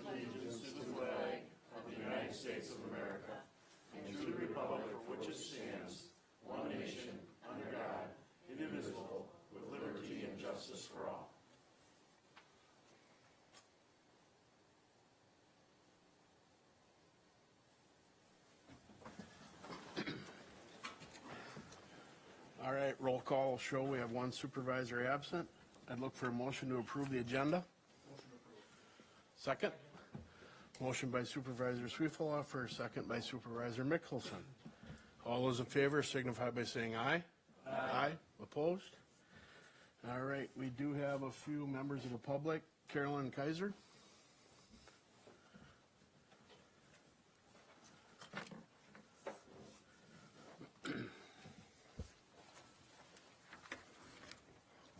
Allegiance to the flag of the United States of America and to the republic for which it stands, one nation, under God, indivisible, with liberty and justice for all. All right, roll call will show we have one supervisor absent. I'd look for a motion to approve the agenda. Motion approved. Second. Motion by Supervisor Sweefelhofer, second by Supervisor Mickelson. All those in favor signify by saying aye. Aye. Opposed? All right, we do have a few members of the public. Carolyn Kaiser.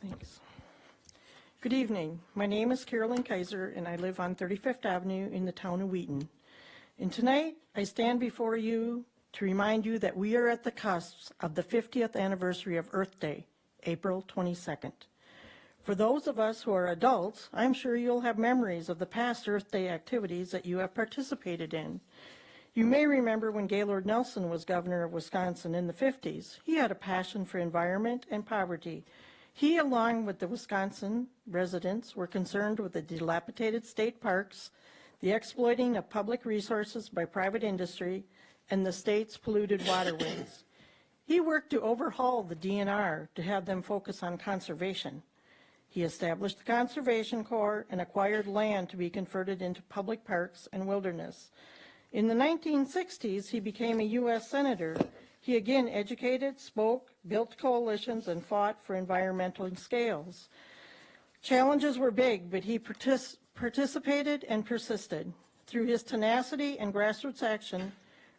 Thanks. Good evening. My name is Carolyn Kaiser, and I live on 35th Avenue in the town of Wheaton. And tonight, I stand before you to remind you that we are at the cusp of the 50th anniversary of Earth Day, April 22nd. For those of us who are adults, I'm sure you'll have memories of the past Earth Day activities that you have participated in. You may remember when Gaylord Nelson was governor of Wisconsin in the 50s. He had a passion for environment and poverty. He, along with the Wisconsin residents, were concerned with the dilapidated state parks, the exploiting of public resources by private industry, and the state's polluted waterways. He worked to overhaul the DNR to have them focus on conservation. He established the Conservation Corps and acquired land to be converted into public parks and wilderness. In the 1960s, he became a U.S. Senator. He again educated, spoke, built coalitions, and fought for environmental scales. Challenges were big, but he participated and persisted. Through his tenacity and grassroots action,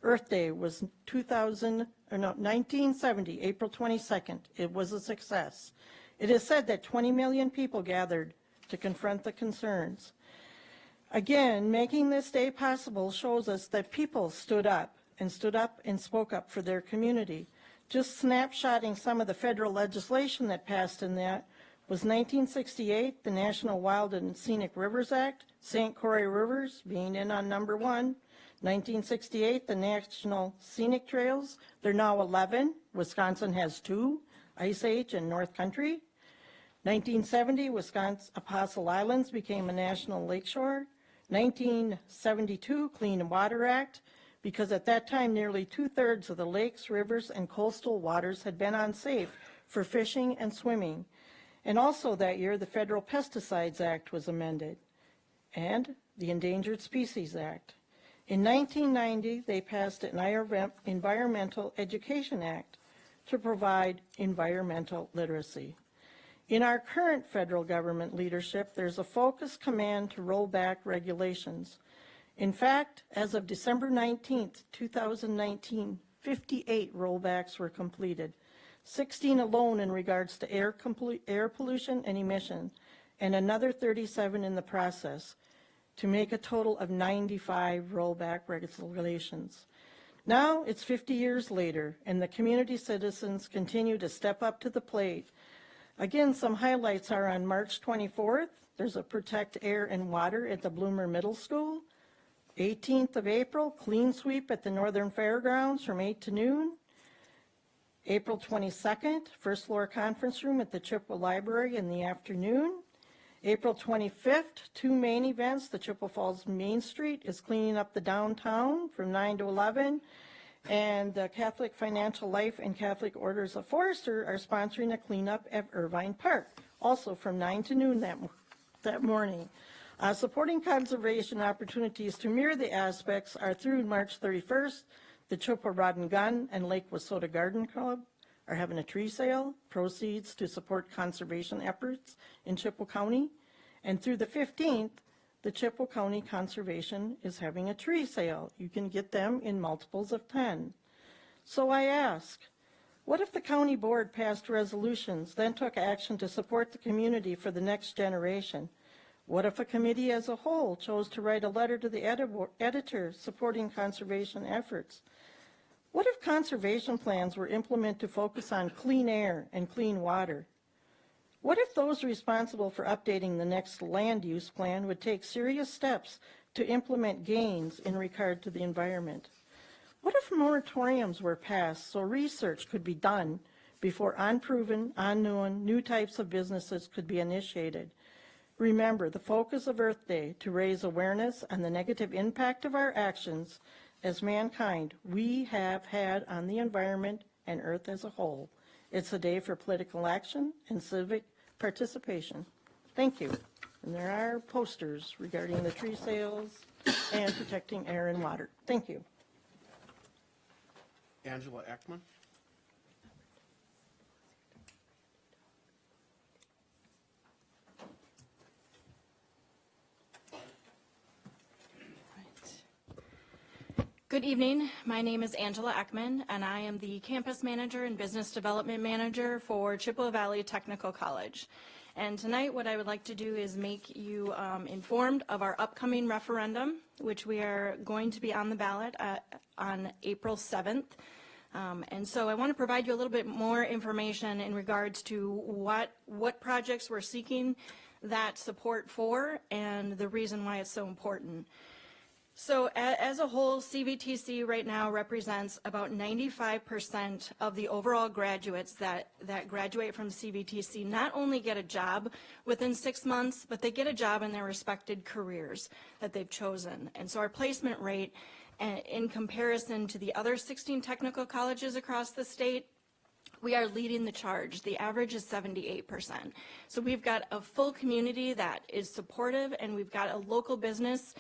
Earth Day was 1970, April 22nd. It was a success. It is said that 20 million people gathered to confront the concerns. Again, making this day possible shows us that people stood up and spoke up for their community. Just snapshotting some of the federal legislation that passed in that was 1968, the National Wild and Scenic Rivers Act, St. Croix Rivers being in on number 1. 1968, the National Scenic Trails. They're now 11. Wisconsin has 2, Ice Age and North Country. 1970, Wisconsin Apostle Islands became a national lakeshore. 1972, Clean Water Act, because at that time nearly 2/3 of the lakes, rivers, and coastal waters had been unsafe for fishing and swimming. And also that year, the Federal Pesticides Act was amended, and the Endangered Species Act. In 1990, they passed an Environmental Education Act to provide environmental literacy. In our current federal government leadership, there's a focused command to roll back regulations. In fact, as of December 19th, 2019, 58 rollbacks were completed, 16 alone in regards to air pollution and emission, and another 37 in the process, to make a total of 95 rollback regulations. Now it's 50 years later, and the community citizens continue to step up to the plate. Again, some highlights are on March 24th, there's a Protect Air and Water at the Bloomer Middle School. 18th of April, clean sweep at the Northern Fairgrounds from 8 to noon. April 22nd, first floor conference room at the Chippewa Library in the afternoon. April 25th, 2 main events. The Chippewa Falls Main Street is cleaning up the downtown from 9 to 11. And the Catholic Financial Life and Catholic Orders of Foresters are sponsoring a cleanup at Irvine Park, also from 9 to noon that morning. Supporting conservation opportunities to mirror the aspects are through March 31st, the Chippewa Rod and Gun and Lake Wissota Garden Club are having a tree sale, proceeds to support conservation efforts in Chippewa County. And through the 15th, the Chippewa County Conservation is having a tree sale. You can get them in multiples of 10. So I ask, what if the county board passed resolutions, then took action to support the community for the next generation? What if a committee as a whole chose to write a letter to the editor supporting conservation efforts? What if conservation plans were implemented to focus on clean air and clean water? What if those responsible for updating the next land use plan would take serious steps to implement gains in regard to the environment? What if moratoriums were passed so research could be done before unproven, unknown, new types of businesses could be initiated? Remember the focus of Earth Day to raise awareness on the negative impact of our actions as mankind we have had on the environment and Earth as a whole. It's a day for political action and civic participation. Thank you. And there are posters regarding the tree sales and protecting air and water. Thank you. Angela Eckman. Good evening. My name is Angela Eckman, and I am the Campus Manager and Business Development Manager for Chippewa Valley Technical College. And tonight what I would like to do is make you informed of our upcoming referendum, which we are going to be on the ballot on April 7th. And so I want to provide you a little bit more information in regards to what projects we're seeking that support for and the reason why it's so important. So as a whole, CVTC right now represents about 95% of the overall graduates that graduate from CVTC not only get a job within 6 months, but they get a job in their respected careers that they've chosen. And so our placement rate in comparison to the other 16 technical colleges across the state, we are leading the charge. The average is 78%. So we've got a full community that is supportive, and we've got a local business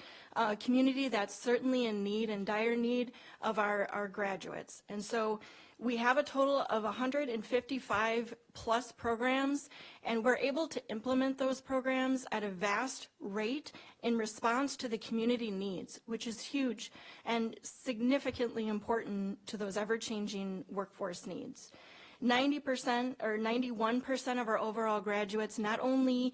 community that's certainly in need and dire need of our graduates. And so we have a total of 155 plus programs, and we're able to implement those programs at a vast rate in response to the community needs, which is huge and significantly important to those ever-changing workforce needs. 90% or 91% of our overall graduates not only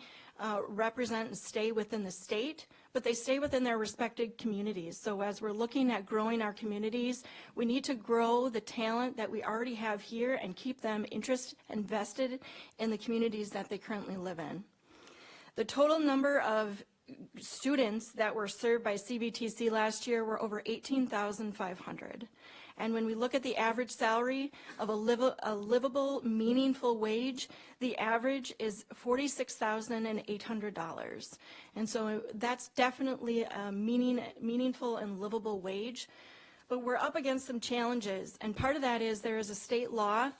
represent and stay within the state, but they stay within their respected communities. So as we're looking at growing our communities, we need to grow the talent that we already have here and keep them invested in the communities that they currently live in. The total number of students that were served by CVTC last year were over 18,500. And when we look at the average salary of a livable, meaningful wage, the average is $46,800. And so that's definitely a meaningful and livable wage. But we're up against some challenges, and part of that is there is a state law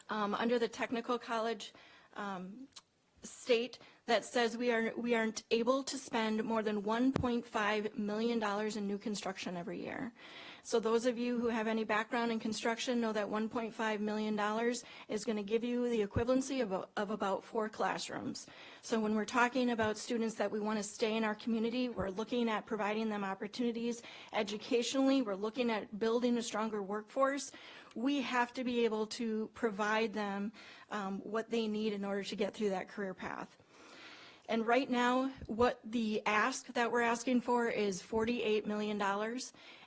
under the technical college state that says we aren't able to spend more than $1.5 million in new construction every year. So those of you who have any background in construction know that $1.5 million is going to give you the equivalency of about 4 classrooms. So when we're talking about students that we want to stay in our community, we're looking at providing them opportunities educationally, we're looking at building a stronger workforce. We have to be able to provide them what they need in order to get through that career path. And right now, what the ask that we're asking for is $48 million.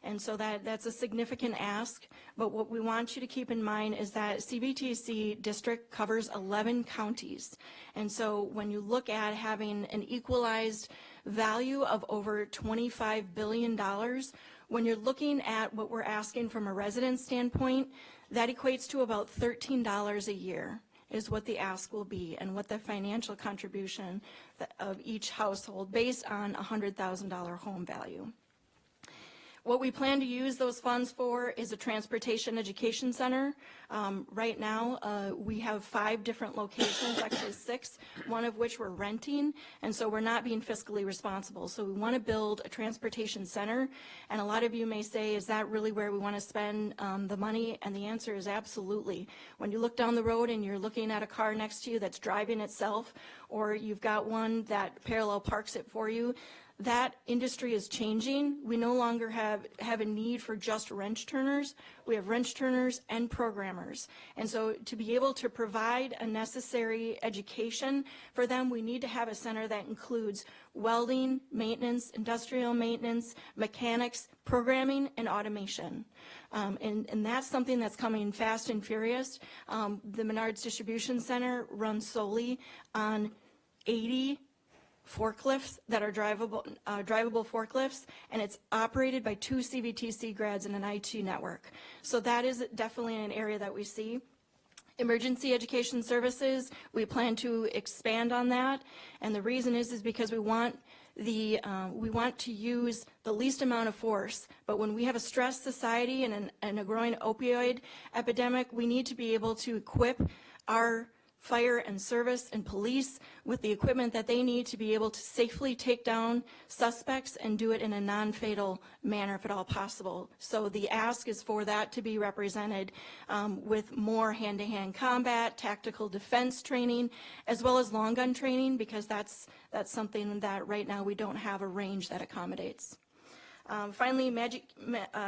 And so that's a significant ask. But what we want you to keep in mind is that CVTC district covers 11 counties. And so when you look at having an equalized value of over $25 billion, when you're looking at what we're asking from a resident standpoint, that equates to about $13 a year. Is what the ask will be and what the financial contribution of each household based on a $100,000 home value. What we plan to use those funds for is a transportation education center. Right now, we have 5 different locations, actually 6, one of which we're renting, and so we're not being fiscally responsible. So we want to build a transportation center, and a lot of you may say, is that really where we want to spend the money? And the answer is absolutely. When you look down the road and you're looking at a car next to you that's driving itself, or you've got one that parallel parks it for you, that industry is changing. We no longer have a need for just wrench turners. We have wrench turners and programmers. And so to be able to provide a necessary education for them, we need to have a center that includes welding, maintenance, industrial maintenance, mechanics, programming, and automation. And that's something that's coming fast and furious. The Menards Distribution Center runs solely on 80 forklifts that are drivable forklifts, and it's operated by 2 CVTC grads and an IT network. So that is definitely an area that we see. Emergency education services, we plan to expand on that, and the reason is because we want to use the least amount of force, but when we have a stressed society and a growing opioid epidemic, we need to be able to equip our fire and service and police with the equipment that they need to be able to safely take down suspects and do it in a non-fatal manner if at all possible. So the ask is for that to be represented with more hand-to-hand combat, tactical defense training, as well as long gun training, because that's something that right now we don't have a range that accommodates. Finally,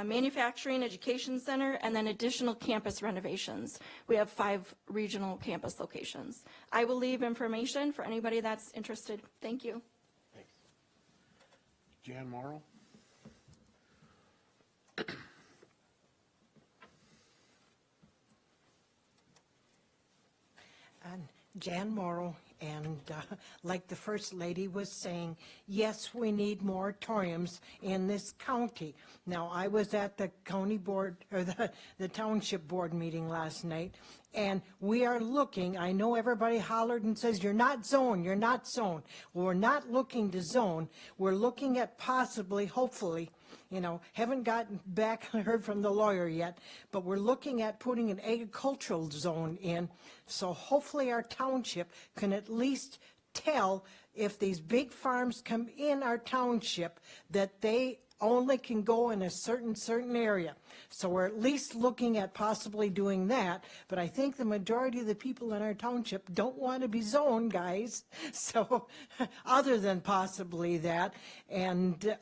Manufacturing Education Center, and then additional campus renovations. We have 5 regional campus locations. I will leave information for anybody that's interested. Thank you. Thanks. Jan Morrow? Jan Morrow, and like the First Lady was saying, yes, we need moratoriums in this county. Now, I was at the county board, or the township board meeting last night, and we are looking, I know everybody hollered and says, you're not zoned, you're not zoned. Well, we're not looking to zone. We're looking at possibly, hopefully, you know, haven't gotten back, heard from the lawyer yet, but we're looking at putting an agricultural zone in, so hopefully our township can at least tell if these big farms come in our township that they only can go in a certain area. So we're at least looking at possibly doing that, but I think the majority of the people in our township don't want to be zoned, guys. So other than possibly that. And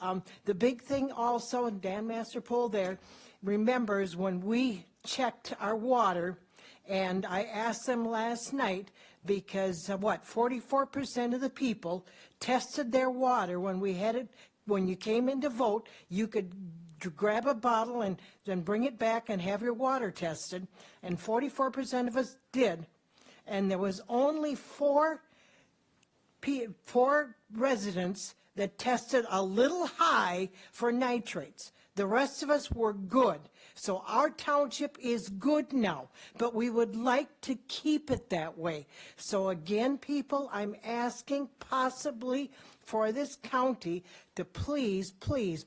the big thing also, and Dan Masterpole there remembers when we checked our water, and I asked them last night, because 44% of the people tested their water when we had it. When you came in to vote, you could grab a bottle and then bring it back and have your water tested, and 44% of us did. And there was only four residents that tested a little high for nitrates. The rest of us were good. So our township is good now, but we would like to keep it that way. So again, people, I'm asking possibly for this county to please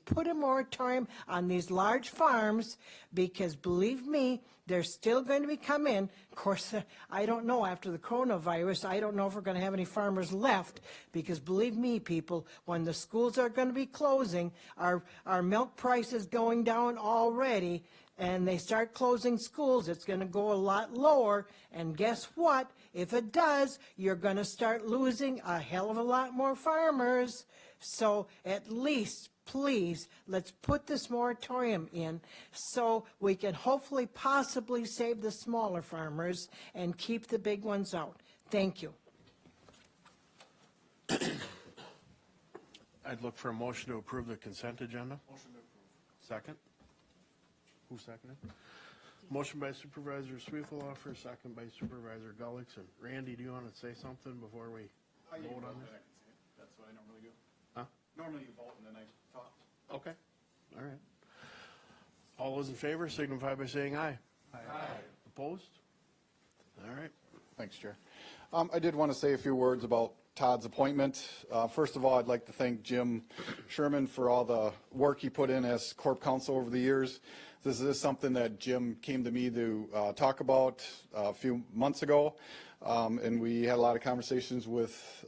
put a moratorium on these large farms, because believe me, they're still going to be coming in. Of course, I don't know, after the coronavirus, I don't know if we're going to have any farmers left, because believe me, people, when the schools are going to be closing, our milk price is going down already, and they start closing schools, it's going to go a lot lower, and guess what? If it does, you're going to start losing a hell of a lot more farmers. So at least, please, let's put this moratorium in so we can hopefully possibly save the smaller farmers and keep the big ones out. Thank you. I'd look for a motion to approve the consent agenda. Motion to approve. Second? Who seconded? Motion by Supervisor Sweefelhofer, second by Supervisor Gullickson. Randy, do you want to say something before we vote on this? That's what I normally do. Huh? Normally you vote and then I talk. Okay, all right. All those in favor signify by saying aye. Aye. Opposed? All right. Thanks, Chair. I did want to say a few words about Todd's appointment. First of all, I'd like to thank Jim Sherman for all the work he put in as Corp Counsel over the years. This is something that Jim came to me to talk about a few months ago, and we had a lot of conversations with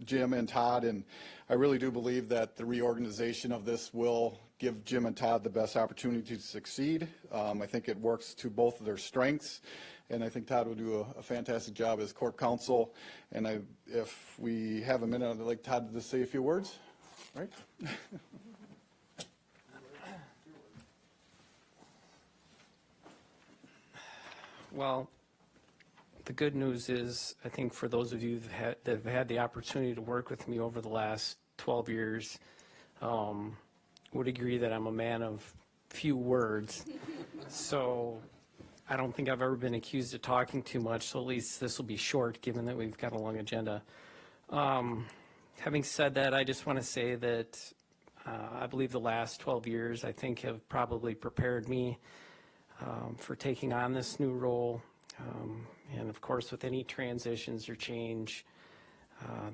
Jim and Todd, and I really do believe that the reorganization of this will give Jim and Todd the best opportunity to succeed. I think it works to both of their strengths, and I think Todd will do a fantastic job as Corp Counsel. And if we have a minute, I'd like Todd to say a few words. right? Well, the good news is, I think for those of you that have had the opportunity to work with me over the last 12 years, would agree that I'm a man of few words. So I don't think I've ever been accused of talking too much, so at least this will be short, given that we've got a long agenda. Having said that, I just want to say that I believe the last 12 years, I think, have probably prepared me for taking on this new role. And of course, with any transitions or change,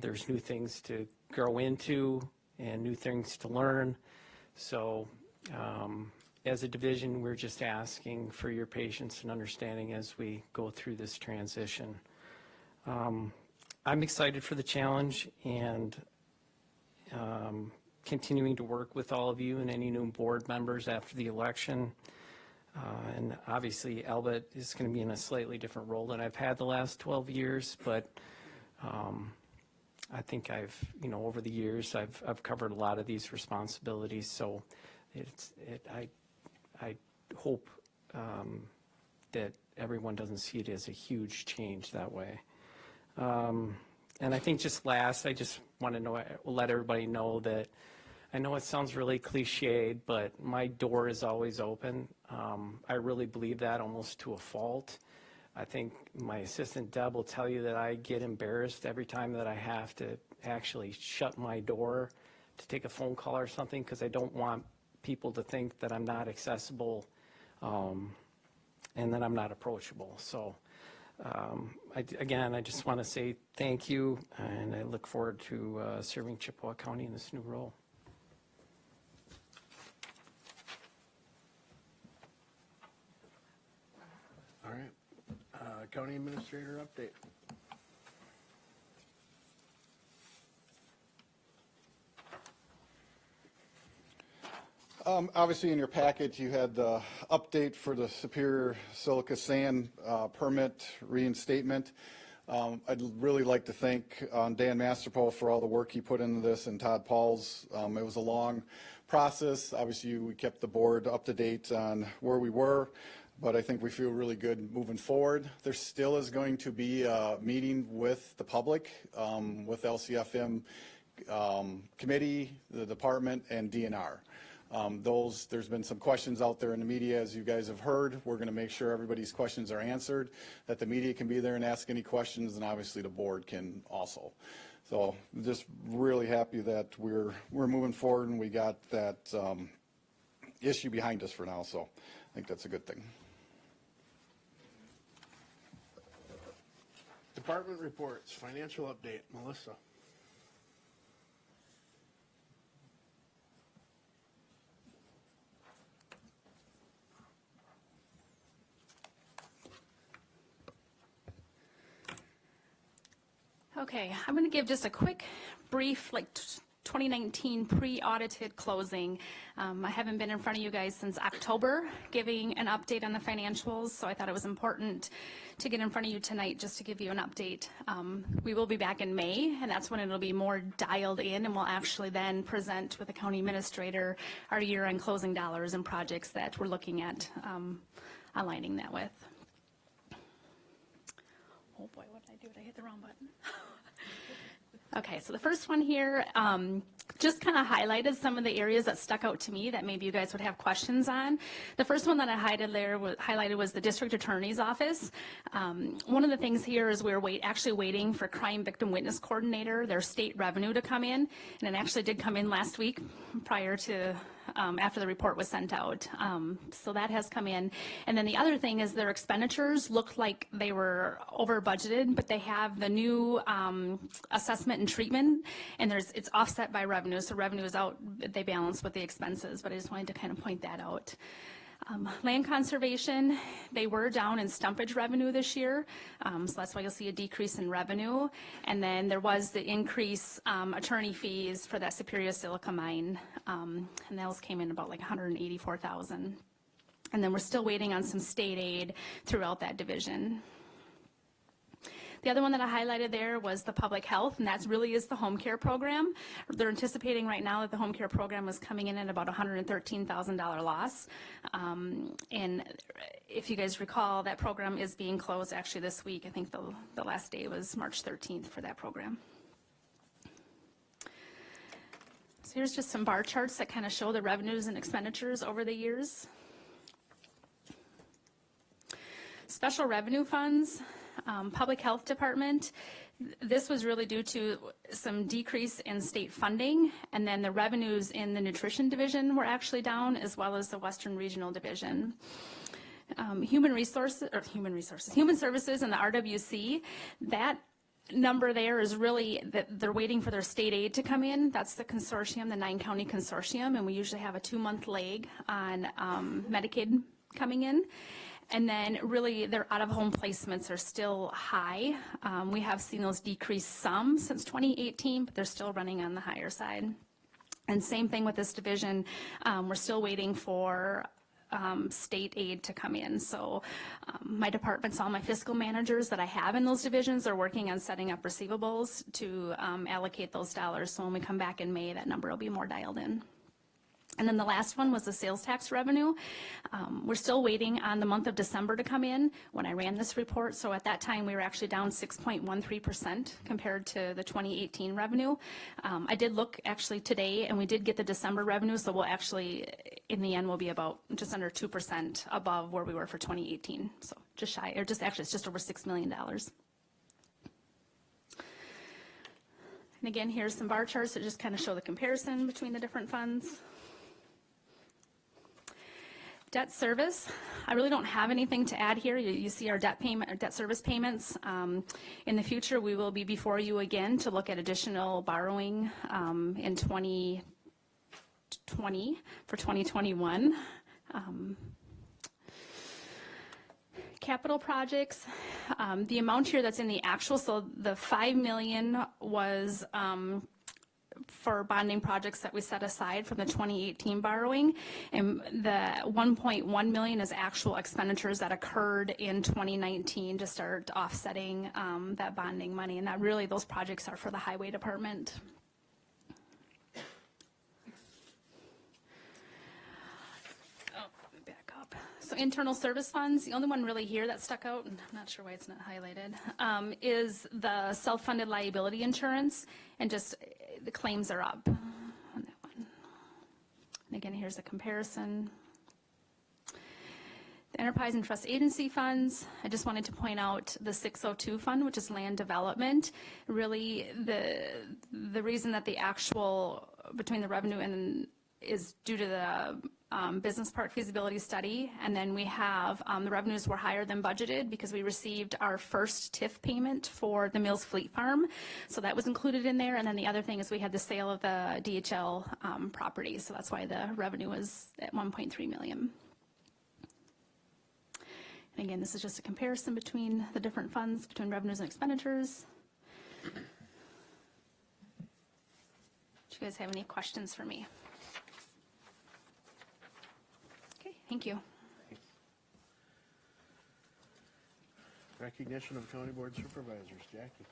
there's new things to grow into and new things to learn. So as a division, we're just asking for your patience and understanding as we go through this transition. I'm excited for the challenge and continuing to work with all of you and any new board members after the election. And obviously, Albert is going to be in a slightly different role than I've had the last 12 years, but I think I've, over the years, I've covered a lot of these responsibilities. So I hope that everyone doesn't see it as a huge change that way. And I think just last, I just want to let everybody know that I know it sounds really cliched, but my door is always open. I really believe that almost to a fault. I think my assistant Deb will tell you that I get embarrassed every time that I have to actually shut my door to take a phone call or something, because I don't want people to think that I'm not accessible and that I'm not approachable. So again, I just want to say thank you, and I look forward to serving Chippewa County in this new role. All right. County Administrator update. Obviously, in your packet, you had the update for the Superior Silica Sand permit reinstatement. I'd really like to thank Dan Masterpo for all the work he put into this, and Todd Pauls. It was a long process. Obviously, we kept the board up to date on where we were, but I think we feel really good moving forward. There still is going to be a meeting with the public, with LCFM committee, the department, and DNR. There's been some questions out there in the media, as you guys have heard. We're going to make sure everybody's questions are answered, that the media can be there and ask any questions, and obviously the board can also. So just really happy that we're moving forward and we got that issue behind us for now. So I think that's a good thing. Department reports, financial update, Melissa. Okay, I'm going to give just a quick, brief, 2019 pre-audited closing. I haven't been in front of you guys since October giving an update on the financials, so I thought it was important to get in front of you tonight just to give you an update. We will be back in May, and that's when it'll be more dialed in, and we'll actually then present with the county administrator our year-end closing dollars and projects that we're looking at aligning that with. Oh boy, what did I do? Did I hit the wrong button? Okay, so the first one here, just kind of highlighted some of the areas that stuck out to me that maybe you guys would have questions on. The first one that I highlighted was the district attorney's office. One of the things here is we're actually waiting for crime victim witness coordinator, their state revenue, to come in, and it actually did come in last week prior to after the report was sent out. So that has come in. And then the other thing is their expenditures looked like they were over budgeted, but they have the new assessment and treatment, and it's offset by revenue. So revenue is out, they balance with the expenses, but I just wanted to kind of point that out. Land conservation, they were down in stumpage revenue this year, so that's why you'll see a decrease in revenue. And then there was the increase attorney fees for that Superior Silica mine, and those came in about like $184,000. And then we're still waiting on some state aid throughout that division. The other one that I highlighted there was the public health, and that really is the home care program. They're anticipating right now that the home care program is coming in at about $113,000 loss. And if you guys recall, that program is being closed actually this week. I think the last day was March 13th for that program. So here's just some bar charts that kind of show the revenues and expenditures over the years. Special revenue funds, public health department. This was really due to some decrease in state funding, and then the revenues in the nutrition division were actually down, as well as the Western Regional Division. Human services and the RWC, that number there is really that they're waiting for their state aid to come in. That's the consortium, the 9-county consortium, and we usually have a 2-month lag on Medicaid coming in. And then really their out-of-home placements are still high. We have seen those decrease some since 2018, but they're still running on the higher side. And same thing with this division. We're still waiting for state aid to come in. So my departments, all my fiscal managers that I have in those divisions are working on setting up receivables to allocate those dollars. So when we come back in May, that number will be more dialed in. And then the last one was the sales tax revenue. We're still waiting on the month of December to come in when I ran this report. So at that time, we were actually down 6.13% compared to the 2018 revenue. I did look actually today, and we did get the December revenue. So we'll actually, in the end, we'll be about just under 2% above where we were for 2018. So just shy, or just actually, it's just over $6 million. And again, here's some bar charts that just kind of show the comparison between the different funds. Debt service, I really don't have anything to add here. You see our debt service payments. In the future, we will be before you again to look at additional borrowing in 2020 for 2021. Capital projects, the amount here that's in the actual, so the $5 million was for bonding projects that we set aside from the 2018 borrowing, and the 1.1 million is actual expenditures that occurred in 2019 to start offsetting that bonding money, and that really those projects are for the highway department. Back up. So internal service funds, the only one really here that stuck out, and I'm not sure why it's not highlighted, is the self-funded liability insurance, and just the claims are up on that one. And again, here's a comparison. The enterprise and trust agency funds, I just wanted to point out the 602 fund, which is land development. Really, the reason that the actual between the revenue and is due to the business park feasibility study, and then we have the revenues were higher than budgeted because we received our first TIF payment for the Mills Fleet Farm, so that was included in there. And then the other thing is we had the sale of the DHL property, so that's why the revenue was at 1.3 million. And again, this is just a comparison between the different funds, between revenues and expenditures. Do you guys have any questions for me? Thank you. Recognition of County Board Supervisors. Jackie.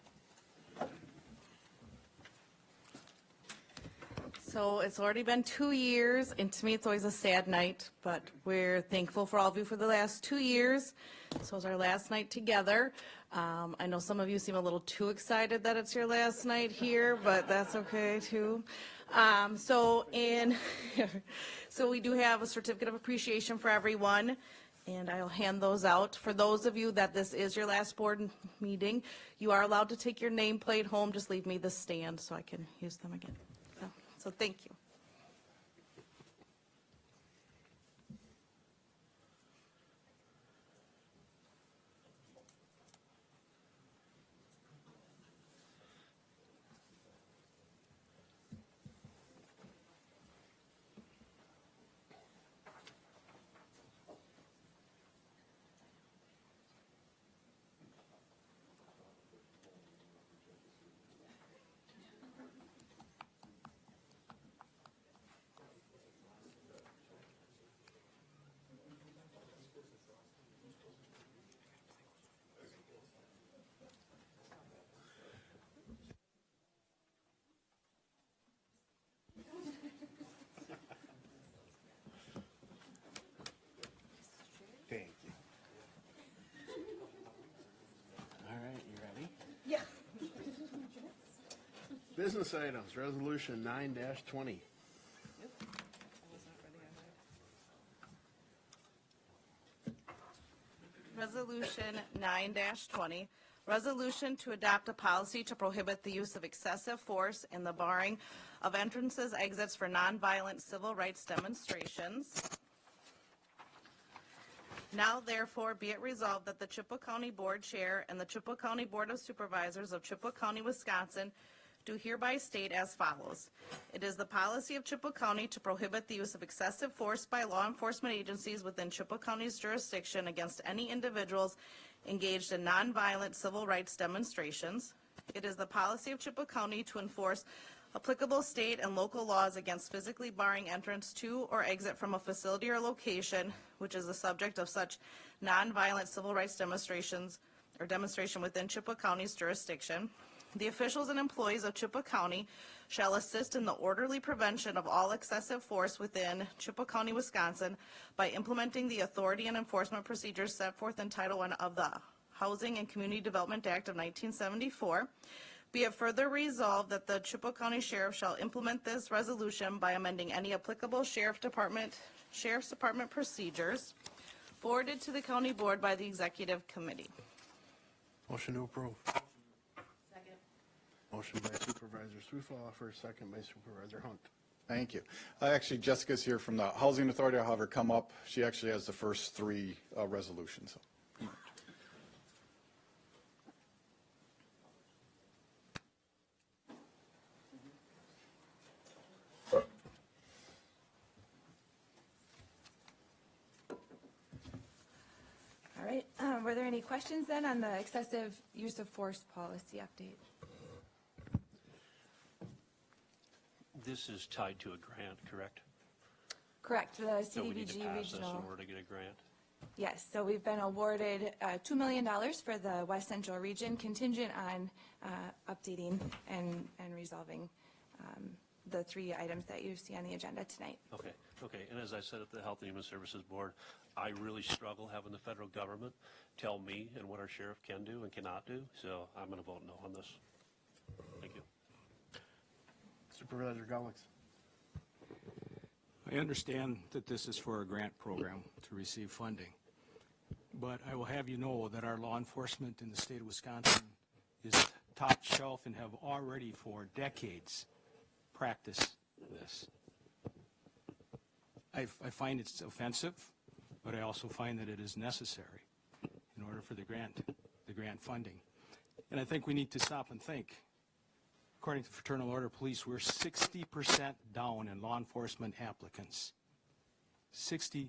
So it's already been 2 years, and to me it's always a sad night, but we're thankful for all of you for the last 2 years. So it's our last night together. I know some of you seem a little too excited that it's your last night here, but that's okay too. So we do have a certificate of appreciation for everyone, and I'll hand those out. For those of you that this is your last board meeting, you are allowed to take your nameplate home. Just leave me the stand so I can use them again. So thank you. Business items, resolution 9-20. Resolution 9-20, resolution to adopt a policy to prohibit the use of excessive force in the barring of entrances, exits for nonviolent civil rights demonstrations. Now therefore be it resolved that the Chippewa County Board Chair and the Chippewa County Board of Supervisors of Chippewa County, Wisconsin do hereby state as follows. It is the policy of Chippewa County to prohibit the use of excessive force by law enforcement agencies within Chippewa County's jurisdiction against any individuals engaged in nonviolent civil rights demonstrations. It is the policy of Chippewa County to enforce applicable state and local laws against physically barring entrance to or exit from a facility or location which is the subject of such nonviolent civil rights demonstrations or demonstration within Chippewa County's jurisdiction. The officials and employees of Chippewa County shall assist in the orderly prevention of all excessive force within Chippewa County, Wisconsin by implementing the authority and enforcement procedures set forth in Title I of the Housing and Community Development Act of 1974. Be it further resolved that the Chippewa County Sheriff shall implement this resolution by amending any applicable Sheriff's Department procedures forwarded to the County Board by the Executive Committee. Motion to approve. Motion by Supervisor Swiffelhofer, second by Supervisor Hunt. Thank you. Actually, Jessica's here from the Housing Authority. I'll have her come up. She actually has the first three resolutions. All right, were there any questions then on the excessive use of force policy update? This is tied to a grant, correct? Correct, the So we need to CDBG pass this in regional. order to get a grant? Yes, so we've been awarded $2 million for the West Central region contingent on updating and resolving the three items that you see on the agenda tonight. Okay, okay. And as I said at the Health and Human Services Board, I really struggle having the federal government tell me and what our sheriff can do and cannot do. So I'm going to vote no on this. Thank you. Supervisor Gullicks. I understand that this is for a grant program to receive funding, but I will have you know that our law enforcement in the state of Wisconsin is top shelf and have already for decades practiced this. I find it's offensive, but I also find that it is necessary in order for the grant funding. And I think we need to stop and think. According to Fraternal Order Police, we're 60% down in law enforcement applicants. 60%.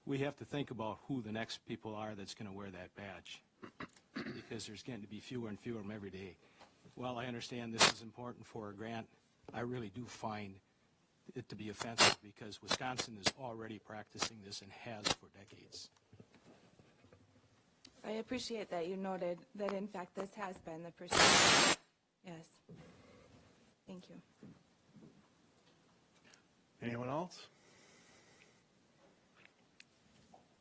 We have to think about who the next people are that's going to wear that badge, because there's going to be fewer and fewer of them every day. While I understand this is important for a grant, I really do find it to be offensive because Wisconsin is already practicing this and has for decades. I appreciate that you noted that in fact this has been the procedure. Yes. Thank you. Anyone else?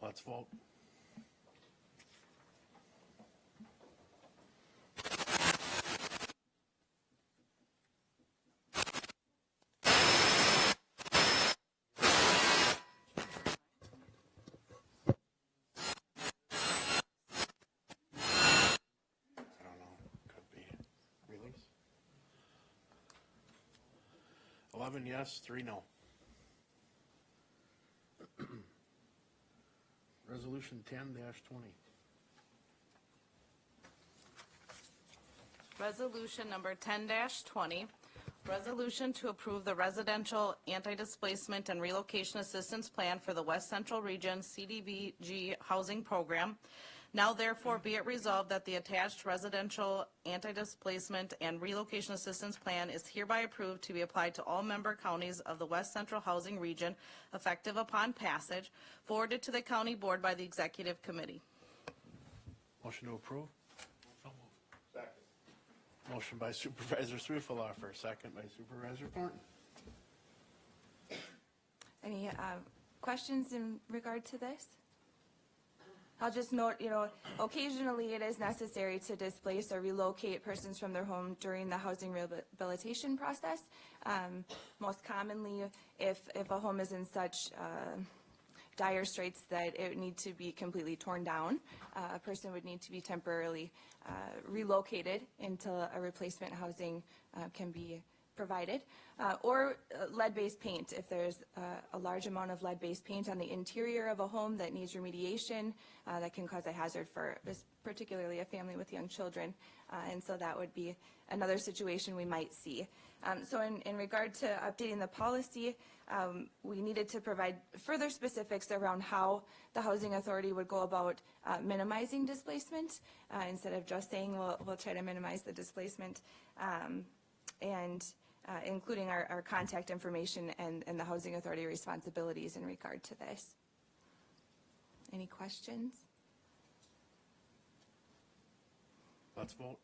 Let's vote. I don't know. Could be release. 11 yes, 3 no. Resolution 10-20. Resolution number 10-20, resolution to approve the residential anti-displacement and relocation assistance plan for the West Central Region CDBG housing program. Now therefore be it resolved that the attached residential anti-displacement and relocation assistance plan is hereby approved to be applied to all member counties of the West Central Housing Region effective upon passage, forwarded to the County Board by the Executive Committee. Motion to approve? Motion by Supervisor Swiffelhofer, second by Supervisor Thornton. Any questions in regard to this? I'll just note, occasionally it is necessary to displace or relocate persons from their home during the housing rehabilitation process. Most commonly, if a home is in such dire straits that it would need to be completely torn down, a person would need to be temporarily relocated until a replacement housing can be provided, or lead-based paint. If there's a large amount of lead-based paint on the interior of a home that needs remediation, that can cause a hazard for particularly a family with young children, and so that would be another situation we might see. So in regard to updating the policy, we needed to provide further specifics around how the Housing Authority would go about minimizing displacement, instead of just saying we'll try to minimize the displacement, and including our contact information and the Housing Authority responsibilities in regard to this. Any questions? Let's vote.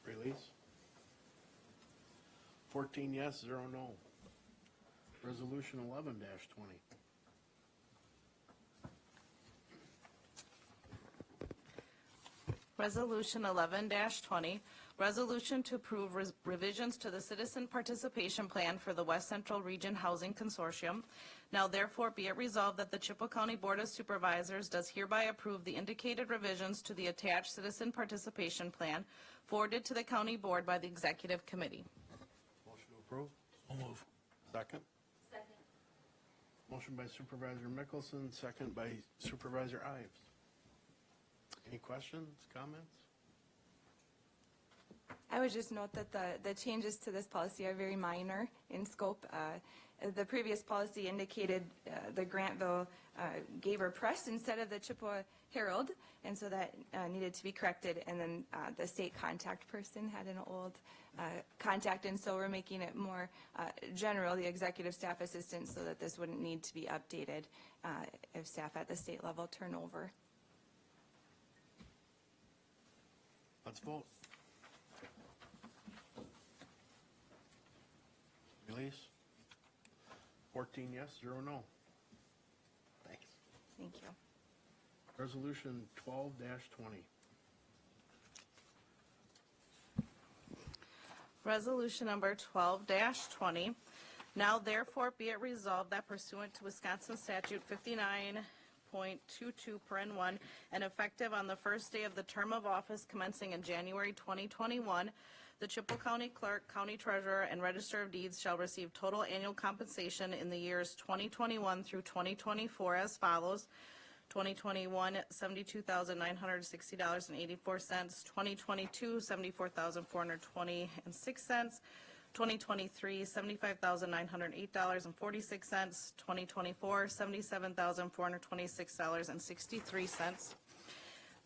Release. 14 yes, 0 no. Resolution 11-20. Resolution 11-20, resolution to approve revisions to the Citizen Participation Plan for the West Central Region Housing Consortium. Now therefore be it resolved that the Chippewa County Board of Supervisors does hereby approve the indicated revisions to the attached Citizen Participation Plan forwarded to the County Board by the Executive Committee. Motion to approve? So move. Second? Second. Motion by Supervisor Mickelson, second by Supervisor Ives. Any questions, comments? I would just note that the changes to this policy are very minor in scope. The previous policy indicated the Grantville Gaber Press instead of the Chippewa Herald, and so that needed to be corrected. And then the state contact person had an old contact, and so we're making it more general, the executive staff assistant, so that this wouldn't need to be updated if staff at the state level turn over. Let's vote. Release. 14 yes, 0 no. Thanks. Thank you. Resolution 12-20. Resolution number 12-20. Now therefore be it resolved that pursuant to Wisconsin Statute 59.22(1) and effective on the first day of the term of office commencing in January 2021, the Chippewa County Clerk, County Treasurer, and Register of Deeds shall receive total annual compensation in the years 2021 through 2024 as follows. 2021, $72,960.84. 2022, $74,420.06. 2023, $75,908.46. 2024, $77,426.63.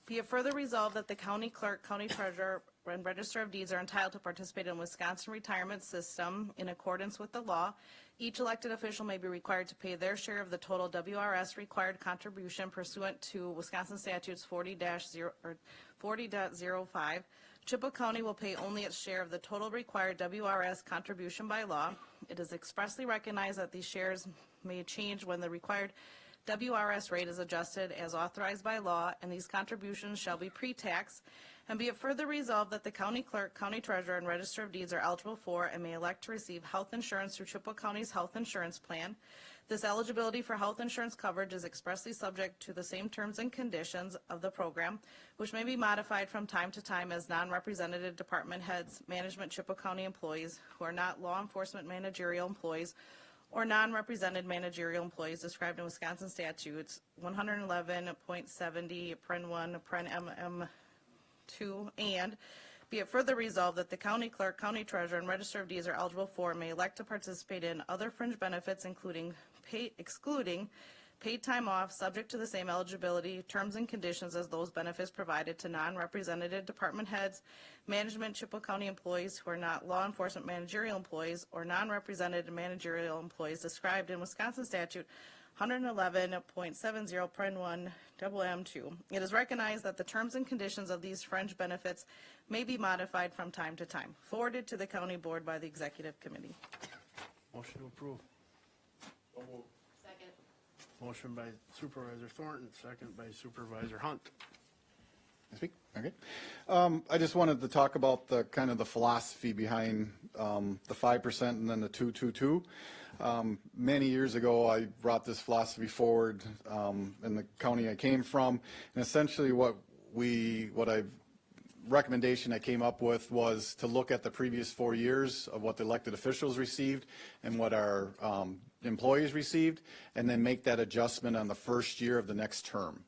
Be it further resolved that the County Clerk, County Treasurer, and Register of Deeds are entitled to participate in Wisconsin retirement system in accordance with the law. Each elected official may be required to pay their share of the total WRS required contribution pursuant to Wisconsin Statutes 40.05. Chippewa County will pay only its share of the total required WRS contribution by law. It is expressly recognized that these shares may change when the required WRS rate is adjusted as authorized by law, and these contributions shall be pre-tax. And be it further resolved that the County Clerk, County Treasurer, and Register of Deeds are eligible for and may elect to receive health insurance through Chippewa County's health insurance plan. This eligibility for health insurance coverage is expressly subject to the same terms and conditions of the program, which may be modified from time to time as non-represented department heads, management Chippewa County employees who are not law enforcement managerial employees, or non-represented managerial employees described in Wisconsin statutes 111.70, Pren 1, Pren MM 2, and be it further resolved that the County Clerk, County Treasurer, and Register of Deeds are eligible for and may elect to participate in other fringe benefits, excluding paid time off, subject to the same eligibility, terms, and conditions as those benefits provided to non-represented department heads, management Chippewa County employees who are not law enforcement managerial employees, or non-represented managerial employees described in Wisconsin Statute 111.70, Pren 1, MM2. It is recognized that the terms and conditions of these fringe benefits may be modified from time to time. Forwarded to the County Board by the Executive Committee. Motion to approve. Second. Motion by Supervisor Thornton, second by Supervisor Hunt. Speak? Okay. I just wanted to talk about the kind of the philosophy behind the 5% and then the 2-2-2. Many years ago, I brought this philosophy forward in the county I came from, and essentially recommendation I came up with was to look at the previous 4 years of what the elected officials received and what our employees received, and then make that adjustment on the first year of the next term.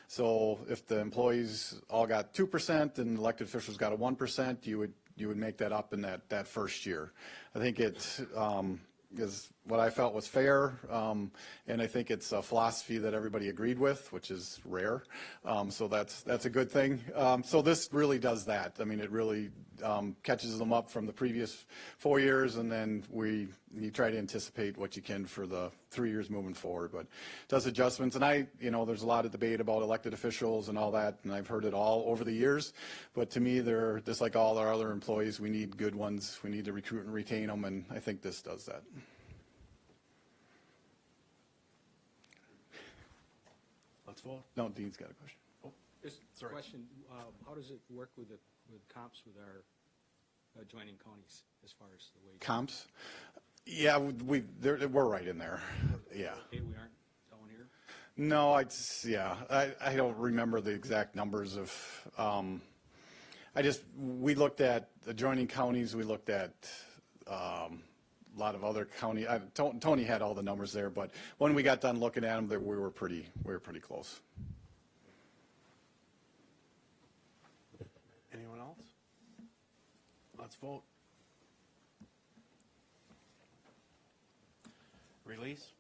So if the employees all got 2% and elected officials got a 1%, you would make that up in that first year. I think it is what I felt was fair, and I think it's a philosophy that everybody agreed with, which is rare. So that's a good thing. So this really does that. I mean, it really catches them up from the previous 4 years, and then you try to anticipate what you can for the 3 years moving forward, but does adjustments. And there's a lot of debate about elected officials and all that, and I've heard it all over the years, but to me, they're just like all our other employees. We need good ones. We need to recruit and retain them, and I think this does that. Let's vote. No, Dean's got a question. Just a question, how does it work with comps with our adjoining counties as far as the wage? Comps? Yeah, we're right in there. Yeah. Okay, we aren't down here? No, I don't remember the exact numbers of, we looked at adjoining counties, we looked at a lot of other county, Tony had all the numbers there, but when we got done looking at them, we were pretty close. Anyone else? Let's vote. Release?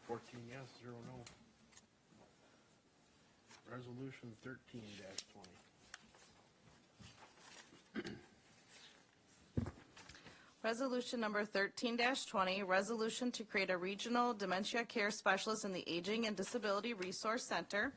14 yes, 0 no. Resolution 13-20. Resolution number 13-20, resolution to create a regional dementia care specialist in the Aging and Disability Resource Center.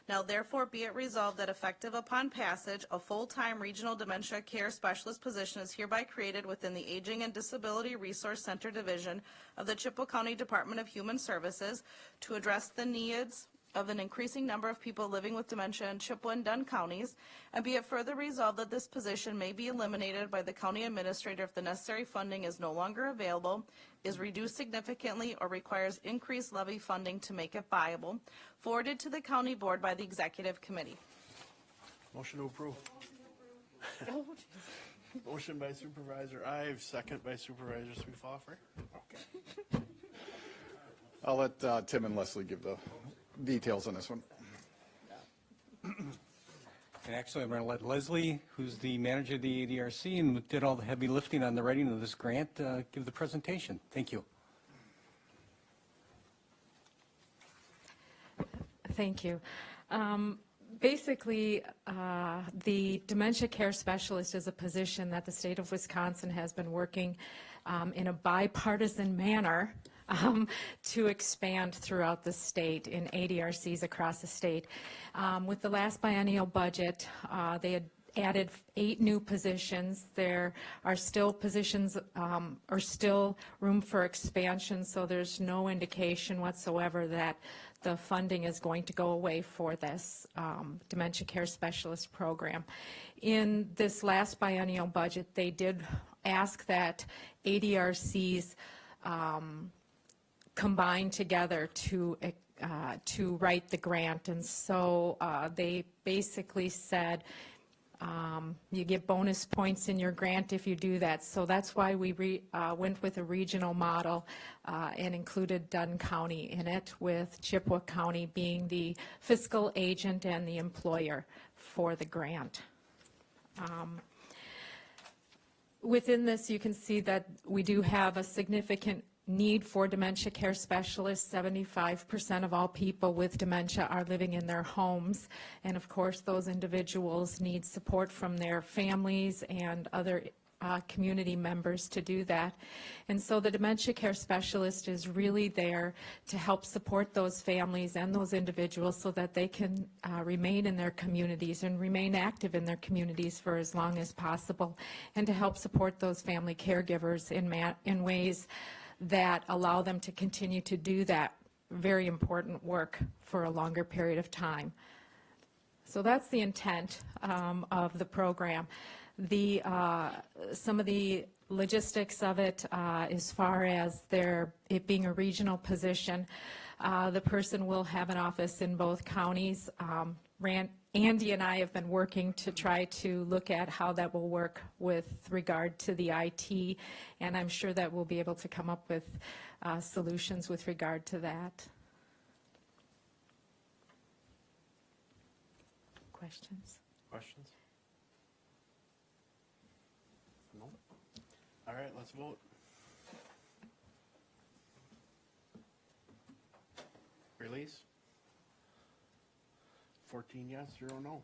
Now therefore be it resolved that effective upon passage, a full-time regional dementia care specialist position is hereby created within the Aging and Disability Resource Center Division of the Chippewa County Department of Human Services to address the needs of an increasing number of people living with dementia in Chippewa and Dunn counties, and be it further resolved that this position may be eliminated by the county administrator if the necessary funding is no longer available, is reduced significantly, or requires increased levy funding to make it viable, forwarded to the county board by the executive committee. Motion to approve. Motion by Supervisor Ives, second by Supervisor Sweetoffer. Okay. I'll let Tim and Leslie give the details on this one. And actually, I'm going to let Leslie, who's the manager of the ADRC and did all the heavy lifting on the writing of this grant, give the presentation. Thank you. Thank you. Basically, the dementia care specialist is a position that the state of Wisconsin has been working in a bipartisan manner to expand throughout the state in ADRCs across the state. With the last biennial budget, they had added 8 new positions. There are still positions or still room for expansion, so there's no indication whatsoever that the funding is going to go away for this dementia care specialist program. In this last biennial budget, they did ask that ADRCs combine together to write the grant, and so they basically said you get bonus points in your grant if you do that. So that's why we went with a regional model and included Dunn County in it, with Chippewa County being the fiscal agent and the employer for the grant. Within this, you can see that we do have a significant need for dementia care specialists. 75% of all people with dementia are living in their homes, and of course those individuals need support from their families and other community members to do that. And so the dementia care specialist is really there to help support those families and those individuals so that they can remain in their communities and remain active in their communities for as long as possible, and to help support those family caregivers in ways that allow them to continue to do that very important work for a longer period of time. So that's the intent of the program. Some of the logistics of it, as far as it being a regional position, the person will have an office in both counties. Andy and I have been working to try to look at how that will work with regard to the IT, and I'm sure that we'll be able to come up with solutions with regard to that. Questions? Questions? No? All right, let's vote. Release? 14 yes, 0 no.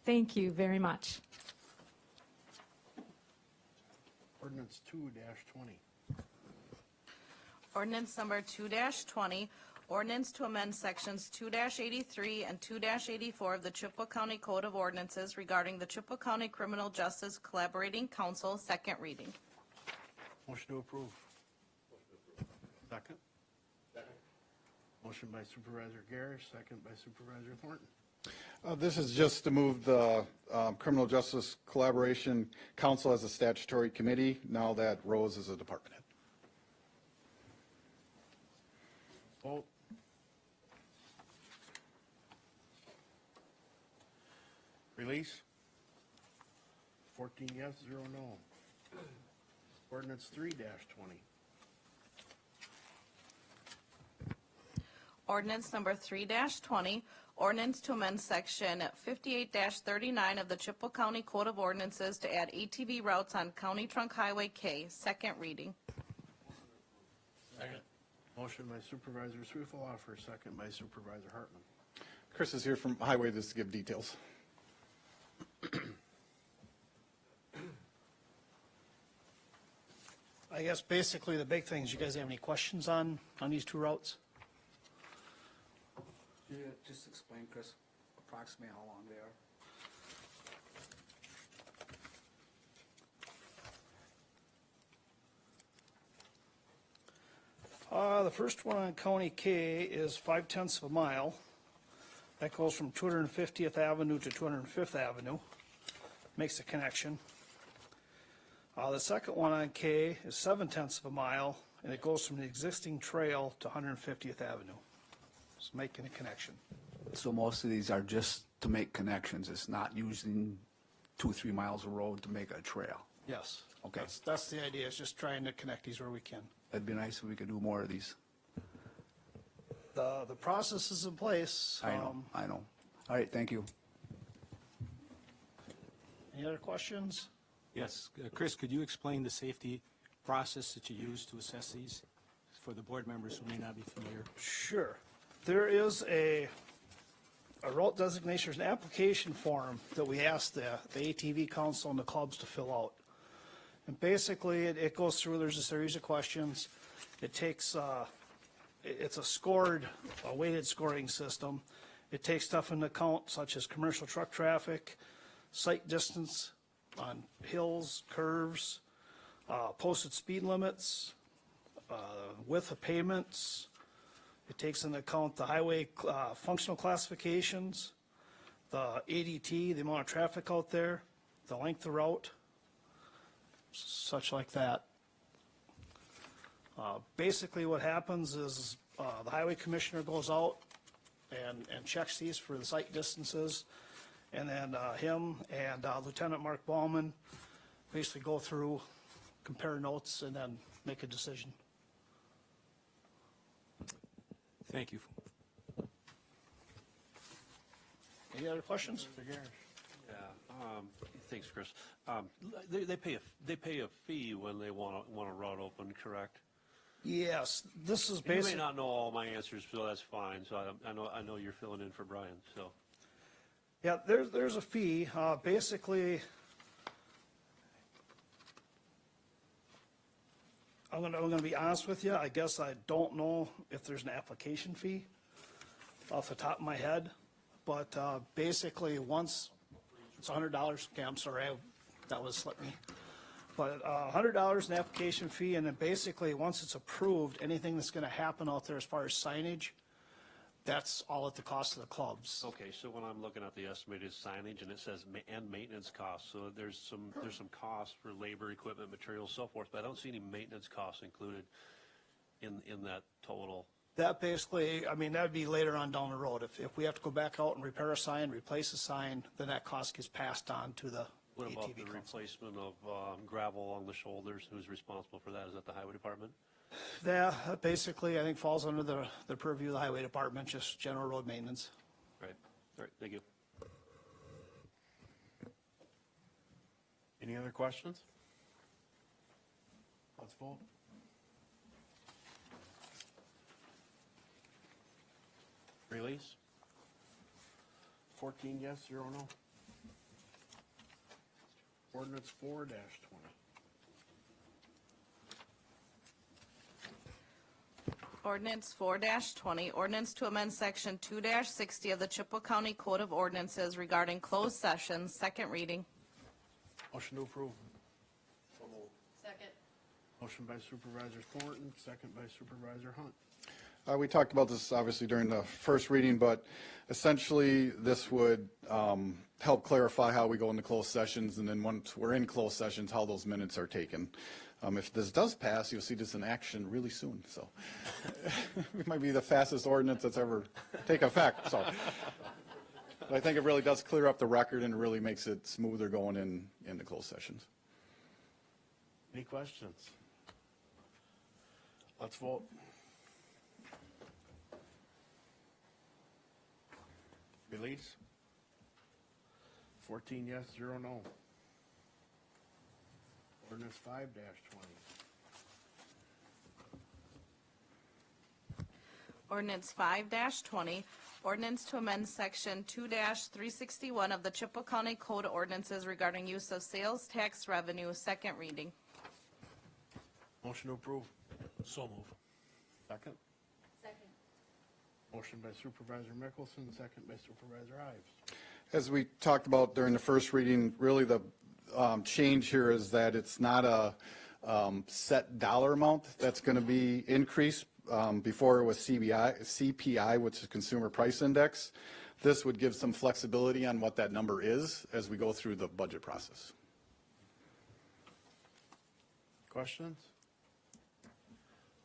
Thank you very much. Ordinance 2-20. Ordinance number 2-20, ordinance to amend sections 2-83 and 2-84 of the Chippewa County Code of Ordinances regarding the Chippewa County Criminal Justice Collaborating Council, second reading. Motion to approve. Second? Motion by Supervisor Garish, second by Supervisor Thornton. This is just to move the Criminal Justice Collaboration Council as a statutory committee, now that Rose is a department head. Vote. Release? 14 yes, 0 no. Ordinance 3-20. Ordinance number 3-20, ordinance to amend section 58-39 of the Chippewa County Code of Ordinances to add ATV routes on County Trunk Highway K, second reading. Second. Motion by Supervisor Swiffle-Offer, second by Supervisor Hartman. Chris is here from Highway just to give details. I guess basically the big things, you guys have any questions on these two routes? Yeah, just explain, Chris, approximately how long they are. The first one on County K is 0.5 of a mile. That goes from 250th Avenue to 205th Avenue. Makes a connection. The second one on K is 0.7 of a mile, and it goes from the existing trail to 150th Avenue. It's making a connection. So most of these are just to make connections. It's not using 2-3 miles of road to make a trail. Yes. Okay. That's the idea, is just trying to connect these where we can. It'd be nice if we could do more of these. The process is in place. I know. All right, thank you. Any other questions? Yes. Chris, could you explain the safety process that you use to assess these for the board members who may not be familiar? Sure. There is a route designation, there's an application form that we ask the ATV council and the clubs to fill out. And basically, it goes through, there's a series of questions. It takes, it's a weighted scoring system. It takes stuff into account such as commercial truck traffic, sight distance on hills, curves, posted speed limits, width of pavements. It takes into account the highway functional classifications, the ADT, the amount of traffic out there, the length of route, such like that. Basically what happens is the highway commissioner goes out and checks these for the sight distances, and then him and Lieutenant Mark Ballman basically go through, compare notes, and then make a decision. Thank you. Any other questions? Yeah, thanks, Chris. They pay a fee when they want a route open, correct? Yes, this is You may basically. not know all my answers, so that's fine. So I know you're filling in for Brian. So Yeah, there's a fee. Basically, I'm gonna be honest with you. I guess I don't know if there's an application fee off the top of my head, but basically once it's $100. Okay, I'm sorry, that was slipped me. But $100 an application fee, and then basically, once it's approved, anything that's going to happen out there as far as signage, that's all at the cost of the clubs. Okay, so when I'm looking at the estimated signage and it says and maintenance costs, so there's some costs for labor, equipment, materials, so forth, but I don't see any maintenance costs included in that total. That basically, I mean, that'd be later on down the road. If we have to go back out and repair a sign, replace a sign, then that cost gets passed on to the What about ATV the council. replacement of gravel along the shoulders? Who's responsible for that? Is that the highway department? That basically, I think, falls under the purview of the highway department, just general road maintenance. Right, all right, thank you. Any other questions? Let's vote. Release? 14 yes, 0 no. Ordinance 4-20. Ordinance 4-20, ordinance to amend section 2-60 of the Chippewa County Code of Ordinances regarding closed sessions, second reading. Motion to approve. Second. Motion by Supervisor Thornton, second by Supervisor Hunt. We talked about this obviously during the first reading, but essentially this would help clarify how we go into closed sessions, and then once we're in closed sessions, how those minutes are taken. If this does pass, you'll see this in action really soon, so. It might be the fastest ordinance that's ever taken effect, so. But I think it really does clear up the record and really makes it smoother going into closed sessions. Any questions? Let's vote. Release? 14 yes, 0 no. Ordinance 5-20. Ordinance 5-20, ordinance to amend section 2-361 of the Chippewa County Code of Ordinances regarding use of sales tax revenue, second reading. Motion to approve. So move. Second? Second. Motion by Supervisor Mickelson, second by Supervisor Ives. As we talked about during the first reading, really the change here is that it's not a set dollar amount that's going to be increased. Before it was CPI, which is Consumer Price Index. This would give some flexibility on what that number is as we go through the budget process. Questions?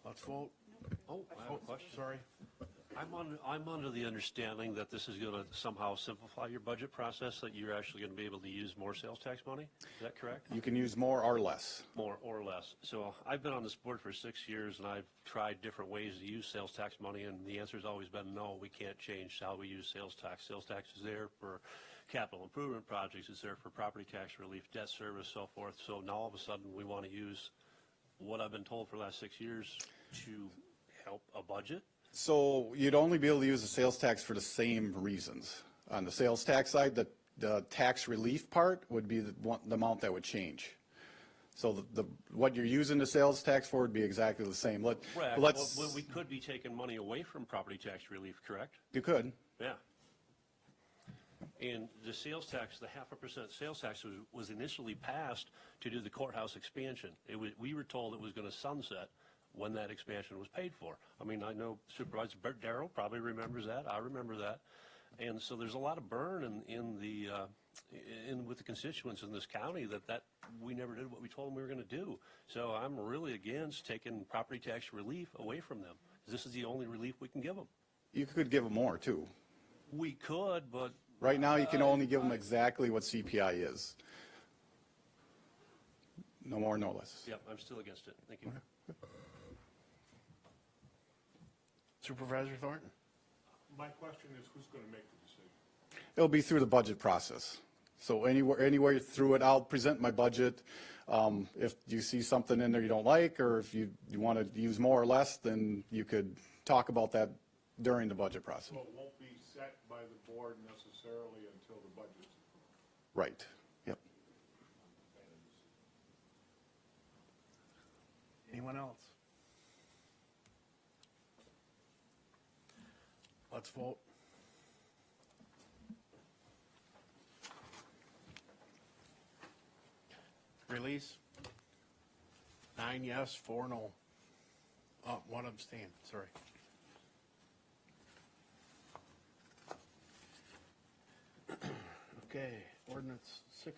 Let's vote. Oh, I have a question. Sorry. I'm under the understanding that this is going to somehow simplify your budget process, that you're actually going to be able to use more sales tax money. Is that correct? You can use more or less. More or less. So I've been on this board for 6 years, and I've tried different ways to use sales tax money, and the answer's always been no, we can't change how we use sales tax. Sales tax is there for capital improvement projects, it's there for property tax relief, debt service, so forth. So now all of a sudden we want to use what I've been told for the last 6 years to help a budget. So you'd only be able to use the sales tax for the same reasons. On the sales tax side, the tax relief part would be the amount that would change. So what you're using the sales tax for would be exactly the same. Correct. Well, we could be taking money away from property tax relief, correct? You could. Yeah. And the sales tax, the 0.5% sales tax was initially passed to do the courthouse expansion. We were told it was going to sunset when that expansion was paid for. I mean, I know Supervisor Darrell probably remembers that. I remember that. And so there's a lot of burn with the constituents in this county that we never did what we told them we were going to do. So I'm really against taking property tax relief away from them. This is the only relief we can give them. You could give them more too. We could, but right now you can only give them exactly what CPI is. No more, no less. Yep, I'm still against it. Thank you. Supervisor Thornton? My question is, who's going to make the decision? It'll be through the budget process. So anywhere through it, I'll present my budget. If you see something in there you don't like, or if you want to use more or less, then you could talk about that during the budget process. So it won't be set by the board necessarily until the budget's approved. Right. Yep. Anyone else? Let's vote. Release? 9 yes, 4 no. 1 abstain, sorry. Okay, ordinance 6-20.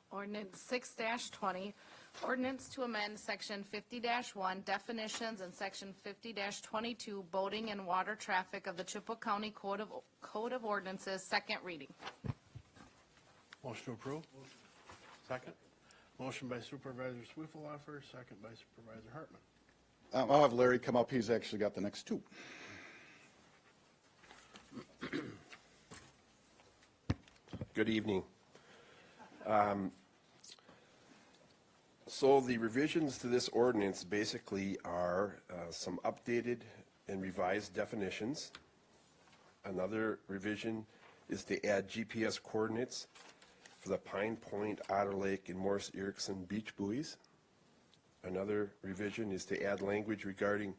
Ordinance 6-20, ordinance to amend section 50-1 definitions and section 50-22 boating and water traffic of the Chippewa County Code of Ordinances, second reading. Motion to approve? Second. Motion by Supervisor Swiffeloffer, second by Supervisor Hartman. I'll have Larry come up. He's actually got the next two. Good evening. So the revisions to this ordinance basically are some updated and revised definitions. Another revision is to add GPS coordinates for the Pine Point, Otter Lake, and Morris Erickson beach buoys. Another revision is to add language regarding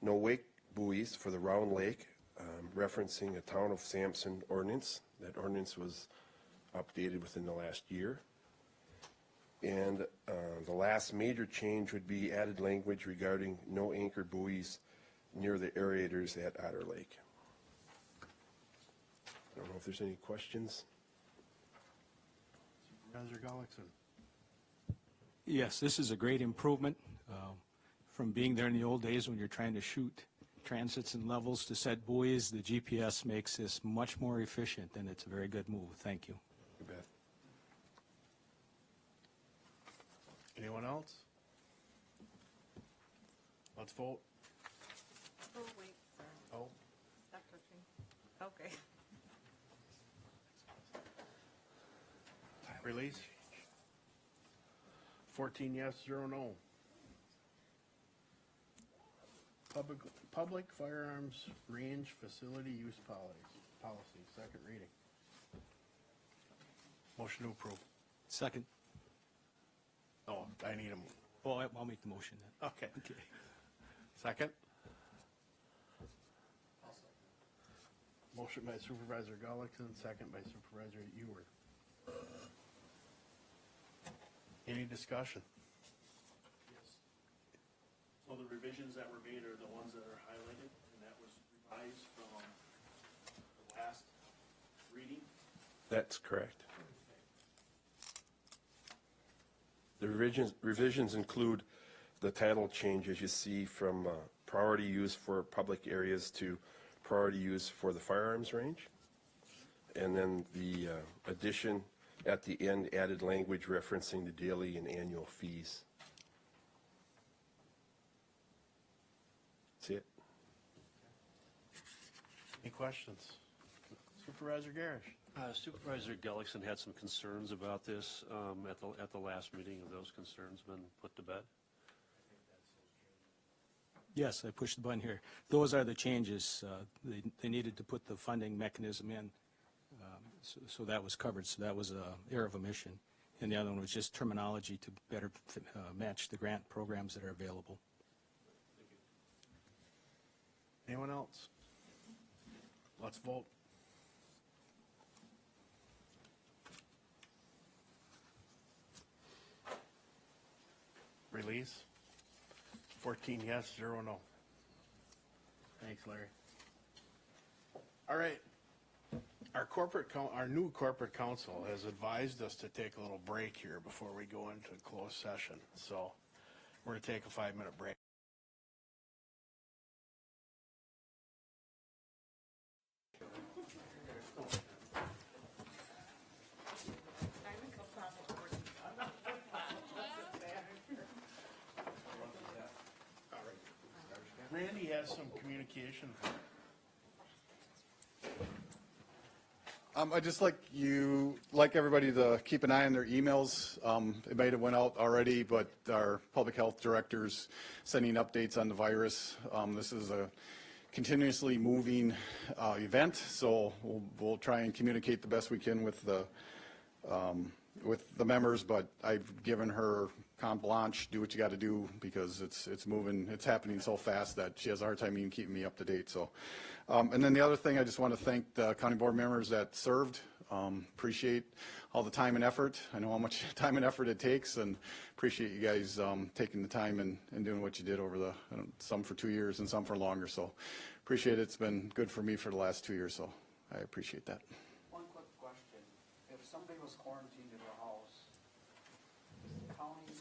no wake buoys for the Round Lake, referencing a Town of Sampson ordinance. That ordinance was updated within the last year. And the last major change would be added language regarding no anchor buoys near the aerators at Otter Lake. I don't know if there's any questions. Supervisor Gullickson. Yes, this is a great improvement from being there in the old days when you're trying to shoot transits and levels to set buoys. The GPS makes this much more efficient, and it's a very good move. Thank you. You bet. Anyone else? Let's vote. Oh, wait, sorry. Oh, Stop touching. Okay. release. 14 yes, 0 no. Public firearms range facility use policy, second reading. Motion to approve. Second. Oh, I need a, Oh, I'll make the motion then. okay. Second? Motion by Supervisor Gullickson, second by Supervisor Ewer. Any discussion? So the revisions that were made are the ones that are highlighted, and that was revised from the last reading? That's correct. The revisions include the title change, as you see, from priority use for public areas to priority use for the firearms range. And then the addition at the end added language referencing the daily and annual fees. That's it. Any questions? Supervisor Garish. Supervisor Gullickson had some concerns about this at the last meeting. Have those concerns been put to bed? Yes, I pushed the button here. Those are the changes. They needed to put the funding mechanism in, so that was covered. So that was an error of omission. And the other one was just terminology to better match the grant programs that are available. Anyone else? Let's vote. Release. 14 yes, 0 no. Thanks, Larry. All right. Our new corporate counsel has advised us to take a little break here before we go into closed session. So we're going to take a 5-minute break. Randy has some communication. I'd just like everybody to keep an eye on their emails. It might have went out already, but our public health director's sending updates on the virus. This is a continuously moving event, so we'll try and communicate the best we can with the members, but I've given her carte blanche, do what you got to do, because it's moving, it's happening so fast that she has a hard time even keeping me up to date. So, and then the other thing, I just want to thank the county board members that served Appreciate all the time and effort. I know how much time and effort it takes, and appreciate you guys taking the time and doing what you did over the, some for 2 years and some for longer. So appreciate it. It's been good for me for the last 2 years, so I appreciate that. One quick question. If somebody was quarantined in their house, is the county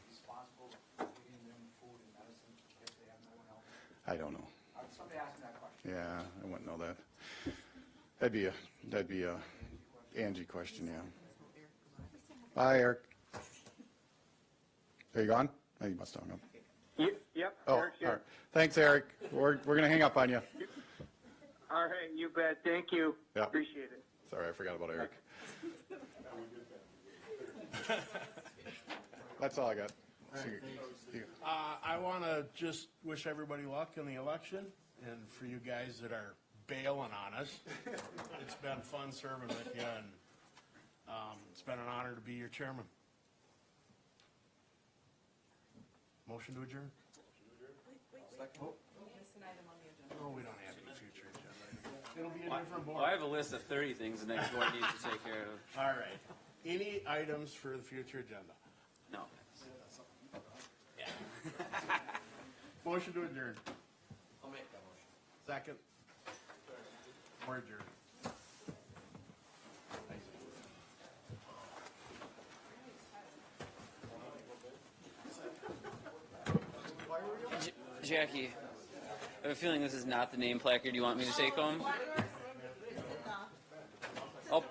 responsible for giving them food and medicine if they have no one else? I don't know. Somebody asked me that question. Yeah, I wouldn't know that. That'd be a Angie question, yeah. Bye, Eric. Are you gone? Oh, you must have hung up. Yep. Oh, Eric's here. all right. Thanks, Eric. We're gonna hang up on you. All right, you bet. Thank you. Yeah. Appreciate it. Sorry, I forgot about Eric. That's all I got. See you. I want to just wish everybody luck in the election, and for you guys that are bailing on us, it's been fun serving with you, and it's been an honor to be your chairman. Motion to adjourn? No, we don't have any future agenda. It'll be a different board. Well, I have a list of 30 things the next board needs to take care of. All right. Any items for the future agenda? No. Yeah. Motion to adjourn. I'll make that motion. Second. Or adjourn. Jackie, I have a feeling this is not the name placard you want me to take home. Oh.